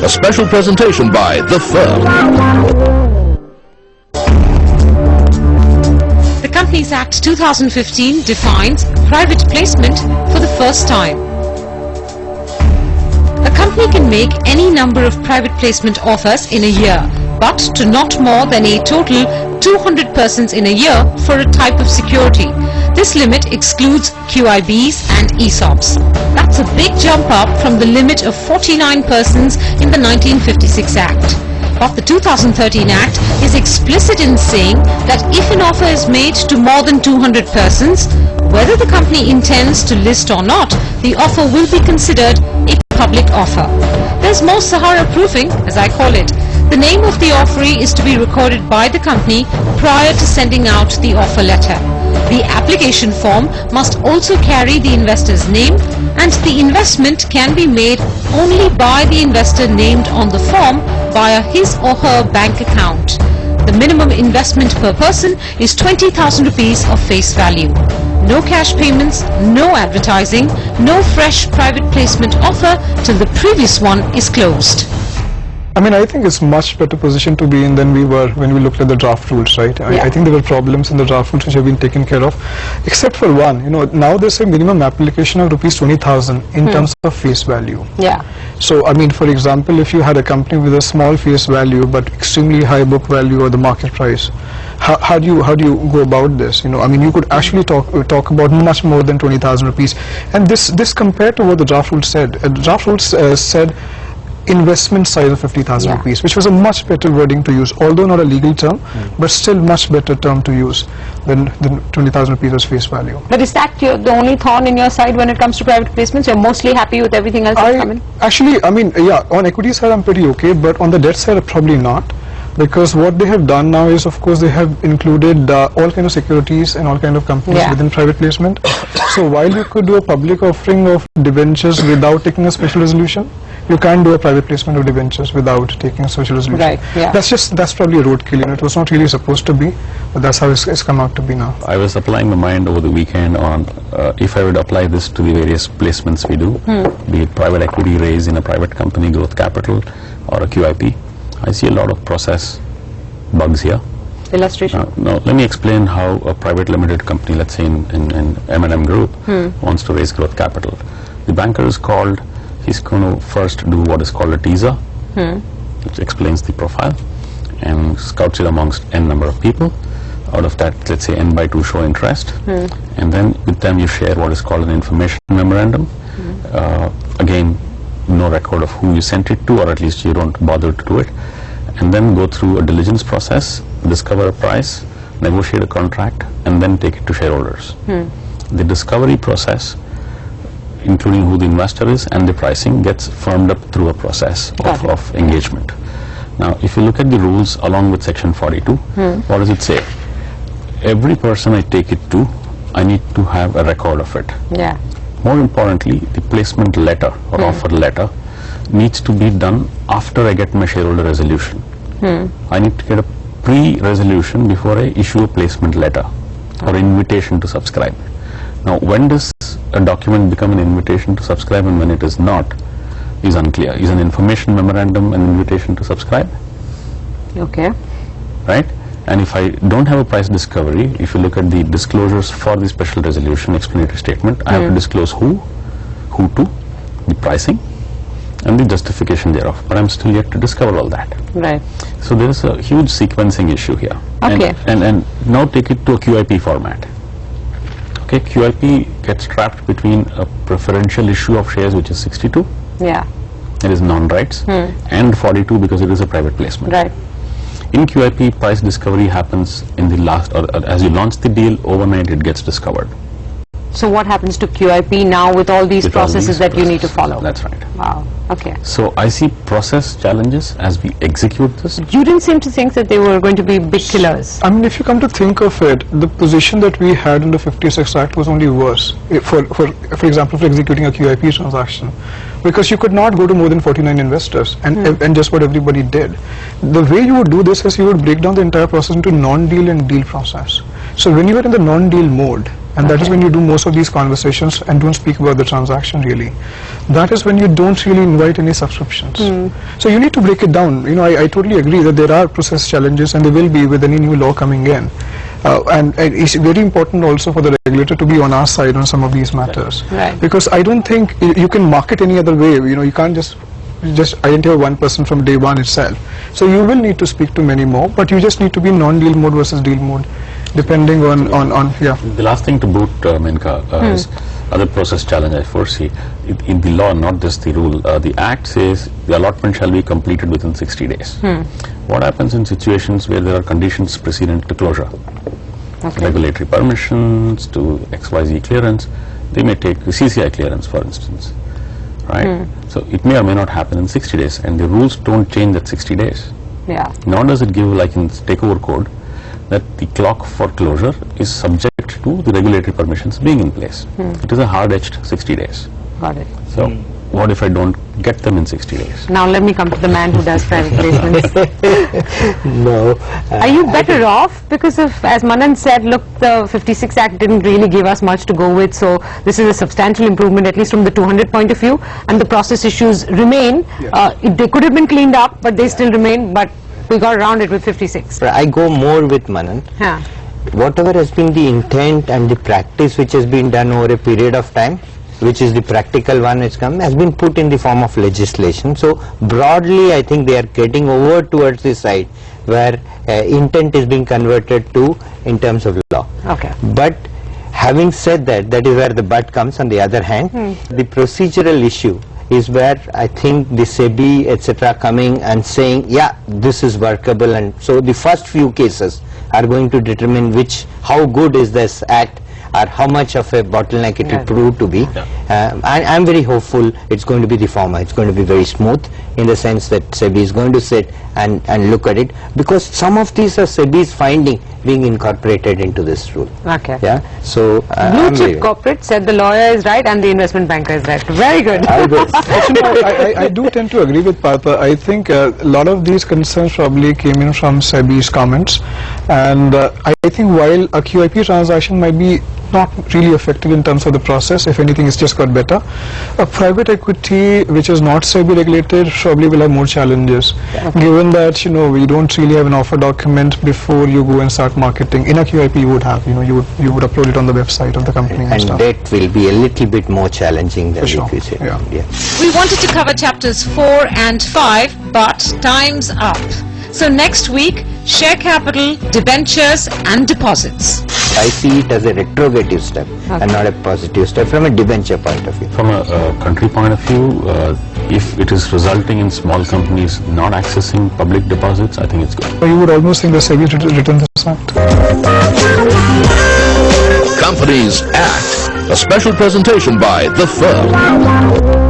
A special presentation by The Firm. The Companies Act 2015 defines private placement for the first time. A company can make any number of private placement offers in a year, but to not more than a total 200 persons in a year for a type of security. This limit excludes QIBs and ESOPs. That's a big jump up from the limit of 49 persons in the 1956 Act. But the 2013 Act is explicit in saying that if an offer is made to more than 200 persons, whether the company intends to list or not, the offer will be considered a public offer. There's more Sahara proofing, as I call it. The name of the offeree is to be recorded by the company prior to sending out the offer letter. The application form must also carry the investor's name, and the investment can be made only by the investor named on the form via his or her bank account. The minimum investment per person is 20,000 rupees of face value. No cash payments, no advertising, no fresh private placement offer till the previous one is closed. I mean, I think it's much better position to be in than we were when we looked at the draft rules, right? I think there were problems in the draft rules which have been taken care of, except for one. You know, now there's a minimum application of rupees 20,000 in terms of face value. Yeah. So, I mean, for example, if you had a company with a small face value but extremely high book value or the market price, how do you go about this? You know, I mean, you could actually talk about much more than 20,000 rupees. And this compared to what the draft rules said. The draft rules said investment size of 50,000 rupees, which was a much better wording to use, although not a legal term, but still much better term to use than 20,000 rupees as face value. But is that the only thorn in your side when it comes to private placements? You're mostly happy with everything else that's coming? Actually, I mean, yeah, on equity side I'm pretty okay, but on the debt side probably not. Because what they have done now is, of course, they have included all kind of securities and all kind of companies within private placement. So while you could do a public offering of debentures without taking a special resolution, you can't do a private placement of debentures without taking a special resolution. Right, yeah. That's probably a roadkill. You know, it was not really supposed to be, but that's how it's come out to be now. I was applying my mind over the weekend on if I would apply this to the various placements we do, be it private equity raise in a private company, growth capital, or a QIP. I see a lot of process bugs here. Illustration? No, let me explain how a private limited company, let's say in M&M Group, wants to raise growth capital. The banker is called, he's going to first do what is called a teaser, which explains the profile, and scouts it amongst n number of people. Out of that, let's say n by 2 show interest, and then with them you share what is called an information memorandum. Again, no record of who you sent it to, or at least you don't bother to do it, and then go through a diligence process, discover a price, negotiate a contract, and then take it to shareholders. The discovery process, including who the investor is and the pricing, gets firmed up through a process of engagement. Now, if you look at the rules along with section 42, what does it say? Every person I take it to, I need to have a record of it. Yeah. More importantly, the placement letter or offer letter needs to be done after I get my shareholder resolution. I need to get a pre-resolution before I issue a placement letter or invitation to subscribe. Now, when does a document become an invitation to subscribe and when it is not is unclear. Is an information memorandum an invitation to subscribe? Okay. Right? And if I don't have a price discovery, if you look at the disclosures for the special resolution explanatory statement, I have to disclose who to, the pricing, and the justification thereof. But I'm still yet to discover all that. Right. So there is a huge sequencing issue here. Okay. And now take it to a QIP format. Okay, QIP gets trapped between a preferential issue of shares, which is 62. Yeah. It is non-rights, and 42 because it is a private placement. Right. In QIP, price discovery happens in the last, or as you launch the deal, overnight it gets discovered. So what happens to QIP now with all these processes that you need to follow? That's right. Wow. Okay. So I see process challenges as we execute this. You didn't seem to think that they were going to be big killers. I mean, if you come to think of it, the position that we had in the 56 Act was only worse. For example, for executing a QIP transaction, because you could not go to more than 49 investors, and just what everybody did. The way you would do this is you would break down the entire process into non-deal and deal process. So when you were in the non-deal mode, and that is when you do most of these conversations and don't speak about the transaction really. That is when you don't really invite any subscriptions. So you need to break it down. You know, I totally agree that there are process challenges, and there will be with any new law coming in. And it's very important also for the regulator to be on our side on some of these matters. Right. Because I don't think you can market any other way. You know, you can't just identify one person from day one itself. So you will need to speak to many more, but you just need to be non-deal mode versus deal mode, depending on yeah. The last thing to boot, Menka, is other process challenge I foresee. In the law, not just the rule, the Act says the allotment shall be completed within 60 days. What happens in situations where there are conditions precedent to closure? Regulatory permissions to XYZ clearance, they may take the CCI clearance, for instance, right? So it may or may not happen in 60 days, and the rules don't change that 60 days. Yeah. Nor does it give, like in takeover code, that the clock for closure is subject to the regulatory permissions being in place. It is a hard-edged 60 days. Got it. So what if I don't get them in 60 days? Now let me come to the man who does private placements. No. Are you better off because of, as Manan said, look, the 56 Act didn't really give us much to go with, so this is a substantial improvement, at least from the 200 point of view, and the process issues remain. They could have been cleaned up, but they still remain, but we got around it with 56. I go more with Manan. Yeah. Whatever has been the intent and the practice which has been done over a period of time, which is the practical one has been put in the form of legislation. So broadly I think they are getting over towards the side where intent is being converted to in terms of law. Okay. But having said that, that is where the but comes. On the other hand, the procedural issue is where I think the SEBI etc. coming and saying, yeah, this is workable, and so the first few cases are going to determine how good is this act, or how much of a bottleneck it will prove to be. I'm very hopeful it's going to be the former. It's going to be very smooth in the sense that SEBI is going to sit and look at it, because some of these are SEBI's finding being incorporated into this rule. Okay. Yeah. So Blue chip corporate said the lawyer is right and the investment banker is right. Very good. I do tend to agree with Partha. I think a lot of these concerns probably came in from SEBI's comments, and I think while a QIP transaction might be not really affected in terms of the process, if anything it's just got better, a private equity which is not SEBI regulated probably will have more challenges, given that we don't really have an offer document before you go and start marketing. In a QIP you would have, you would upload it on the website of the company and stuff. That will be a little bit more challenging than sure. equity. Yeah. We wanted to cover chapters 4 and 5, but time's up. So next week, share capital, debentures and deposits. I see it as a retrogressive step and not a positive step from a debenture point of view. From a country point of view, if it is resulting in small companies not accessing public deposits, I think it's good. You would almost think the SEBI written this act. Companies Act, a special presentation by The Firm.